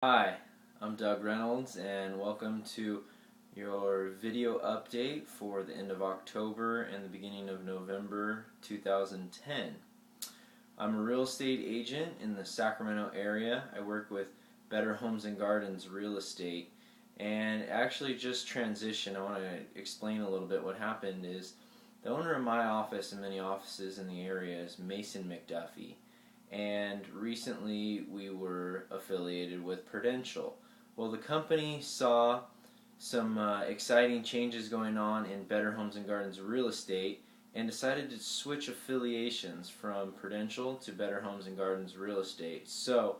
Hi, I'm Doug Reynolds and welcome to your video update for the end of October and the beginning of November 2010. I'm a real estate agent in the Sacramento area. I work with Better Homes and Gardens Real Estate and actually just transitioned. I want to explain a little bit what happened is the owner of my office and many offices in the area is Mason McDuffie, and recently we were affiliated with Prudential. Well, the company saw some exciting changes going on in Better Homes and Gardens Real Estate and decided to switch affiliations from Prudential to Better Homes and Gardens Real Estate. So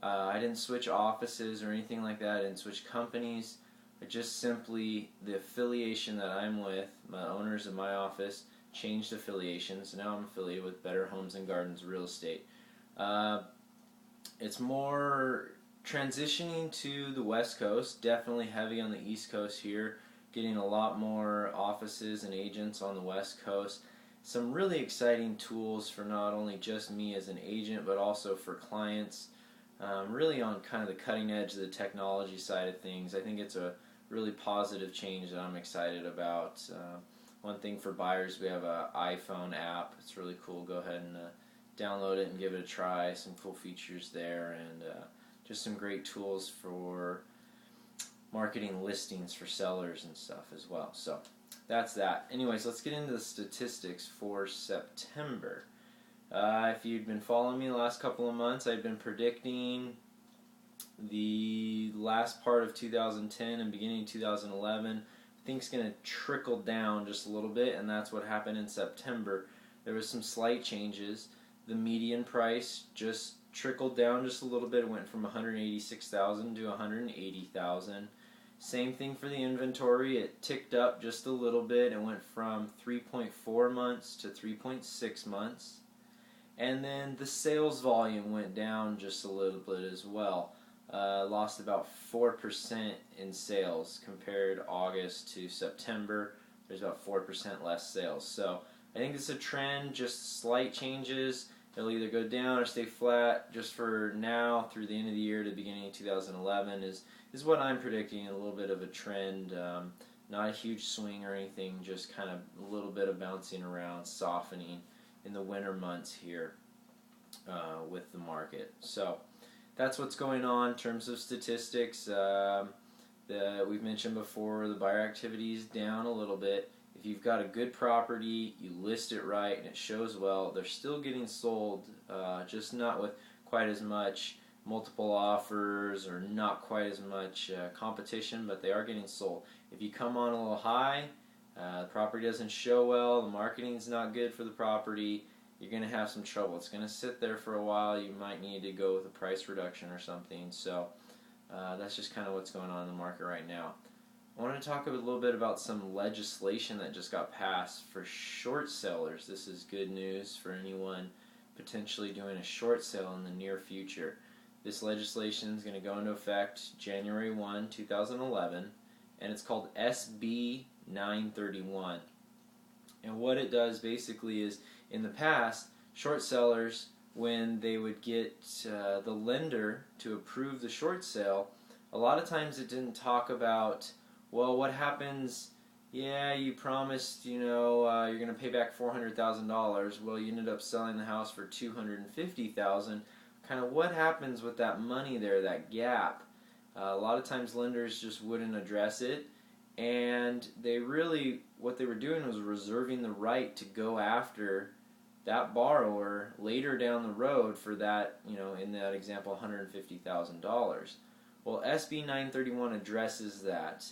I didn't switch offices or anything like that. I didn't switch companies. I just simply, the affiliation that I'm with, my owners of my office, changed affiliations. Now I'm affiliated with Better Homes and Gardens Real Estate. It's more transitioning to the West Coast, definitely heavy on the East Coast here, getting a lot more offices and agents on the West Coast. Some really exciting tools for not only just me as an agent, but also for clients. Really on kind of the cutting edge of the technology side of things. I think it's a really positive change that I'm excited about. One thing for buyers, we have an iPhone app. It's really cool. Go ahead and download it and give it a try. Some cool features there, and just some great tools for marketing listings for sellers and stuff as well. So that's that. Anyways, let's get into the statistics for September. If you'd been following me the last couple of months, I've been predicting the last part of 2010 and beginning of 2011. I think it's going to trickle down just a little bit, and that's what happened in September. There was some slight changes. The median price just trickled down just a little bit. It went from 186,000 to 180,000. Same thing for the inventory. It ticked up just a little bit. It went from 3.4 months to 3.6 months. And then the sales volume went down just a little bit as well. Lost about 4% in sales compared August to September. There's about 4% less sales. So I think it's a trend, just slight changes. It'll either go down or stay flat just for now through the end of the year to the beginning of 2011 is what I'm predicting, a little bit of a trend. Not a huge swing or anything, just kind of a little bit of bouncing around, softening in the winter months here with the market. So that's what's going on in terms of statistics. We've mentioned before, the buyer activity is down a little bit. If you've got a good property, you list it right, and it shows well, they're still getting sold, just not with quite as much multiple offers or not quite as much competition, but they are getting sold. If you come on a little high, the property doesn't show well, the marketing's not good for the property, you're going to have some trouble. It's going to sit there for a while. You might need to go with a price reduction or something. So that's just kind of what's going on in the market right now. I want to talk a little bit about some legislation that just got passed for short sellers. This is good news for anyone potentially doing a short sale in the near future. This legislation is going to go into effect January 1, 2011, and it's called SB 931. And what it does basically is, in the past, short sellers, when they would get the lender to approve the short sale, a lot of times it didn't talk about, well, what happens, yeah, you promised, you're going to pay back $400,000. Well, you ended up selling the house for $250,000. Kind of what happens with that money there, that gap? A lot of times lenders just wouldn't address it, and what they were doing was reserving the right to go after that borrower later down the road for that, in that example, $150,000. Well, SB 931 addresses that.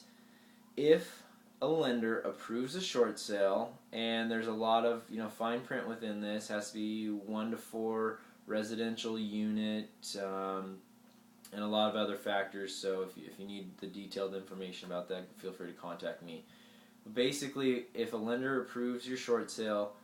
If a lender approves a short sale, and there's a lot of fine print within this, has to be 1 to 4 residential unit, and a lot of other factors. So if you need the detailed information about that, feel free to contact me. Basically, if a lender approves your short sale,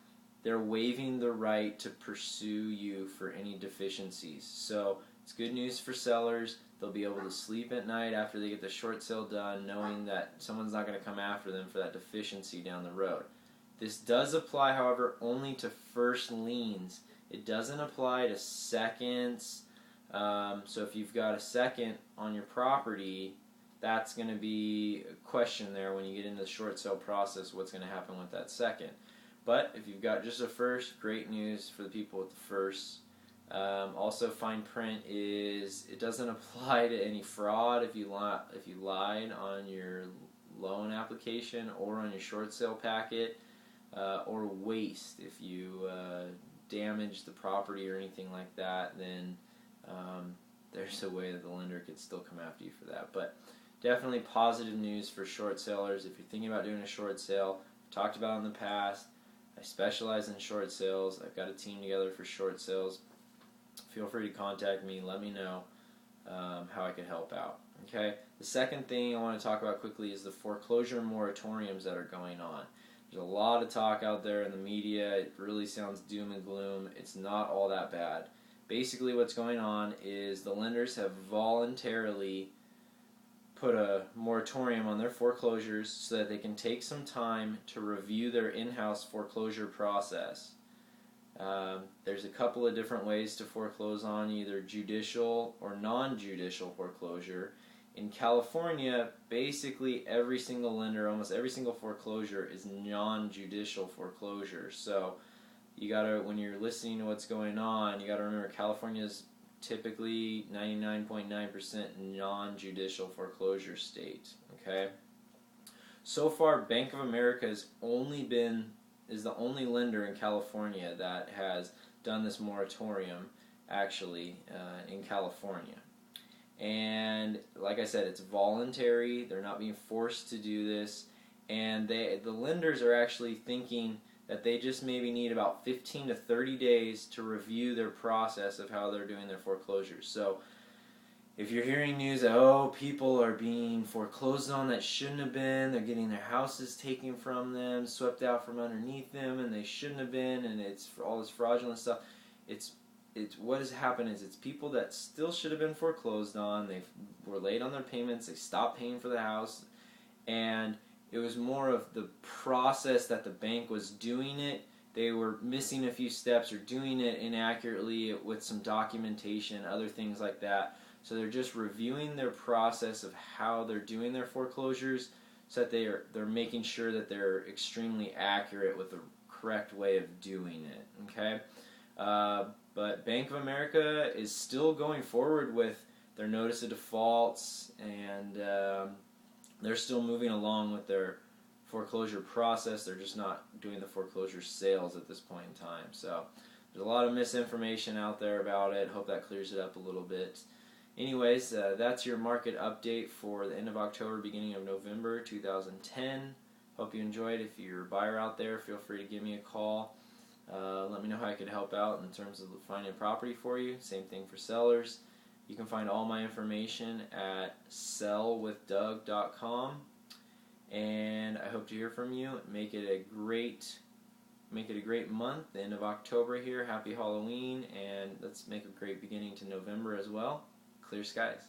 they're waiving the right to pursue you for any deficiencies. So it's good news for sellers. They'll be able to sleep at night after they get the short sale done, knowing that someone's not going to come after them for that deficiency down the road. This does apply, however, only to first liens. It doesn't apply to seconds, So if you've got a second on your property, that's going to be a question there when you get into the short sale process, what's going to happen with that second. But if you've got just a first, great news for the people with the first. Also, fine print is it doesn't apply to any fraud if you lied on your loan application or on your short sale packet, or waste if you damage the property or anything like that. Then there's a way that the lender could still come after you for that. But definitely positive news for short sellers. If you're thinking about doing a short sale, I've talked about in the past, I specialize in short sales. I've got a team together for short sales. Feel free to contact me. Let me know how I can help out. Okay. The second thing I want to talk about quickly is the foreclosure moratoriums that are going on. There's a lot of talk out there in the media. It really sounds doom and gloom. It's not all that bad. Basically, what's going on is the lenders have voluntarily put a moratorium on their foreclosures so that they can take some time to review their in-house foreclosure process. There's a couple of different ways to foreclose on, either judicial or non-judicial foreclosure. In California, basically every single lender, almost every single foreclosure is non-judicial foreclosure. So you gotta, when you're listening to what's going on, you gotta remember California's typically 99.9% non-judicial foreclosure state. Okay. So far, Bank of America is the only lender in California that has done this moratorium, actually, in California. And like I said, it's voluntary. They're not being forced to do this. And the lenders are actually thinking that they just maybe need about 15 to 30 days to review their process of how they're doing their foreclosures. So if you're hearing news that, people are being foreclosed on that shouldn't have been, they're getting their houses taken from them, swept out from underneath them, and they shouldn't have been, and it's all this fraudulent stuff, it's what has happened is it's people that still should have been foreclosed on. They were late on their payments, they stopped paying for the house, and it was more of the process that the bank was doing it. They were missing a few steps or doing it inaccurately with some documentation, other things like that. So they're just reviewing their process of how they're doing their foreclosures so that they're making sure that they're extremely accurate with the correct way of doing it. Okay? But Bank of America is still going forward with their notice of defaults, and they're still moving along with their foreclosure process. They're just not doing the foreclosure sales at this point in time. So there's a lot of misinformation out there about it. Hope that clears it up a little bit. Anyways, that's your market update for the end of October, beginning of November 2010. Hope you enjoyed. If you're a buyer out there, feel free to give me a call. Let me know how I could help out in terms of finding a property for you. Same thing for sellers. You can find all my information at sellwithdoug.com. And I hope to hear from you. Make it a great month, the end of October here. Happy Halloween, and let's make a great beginning to November as well. Clear skies.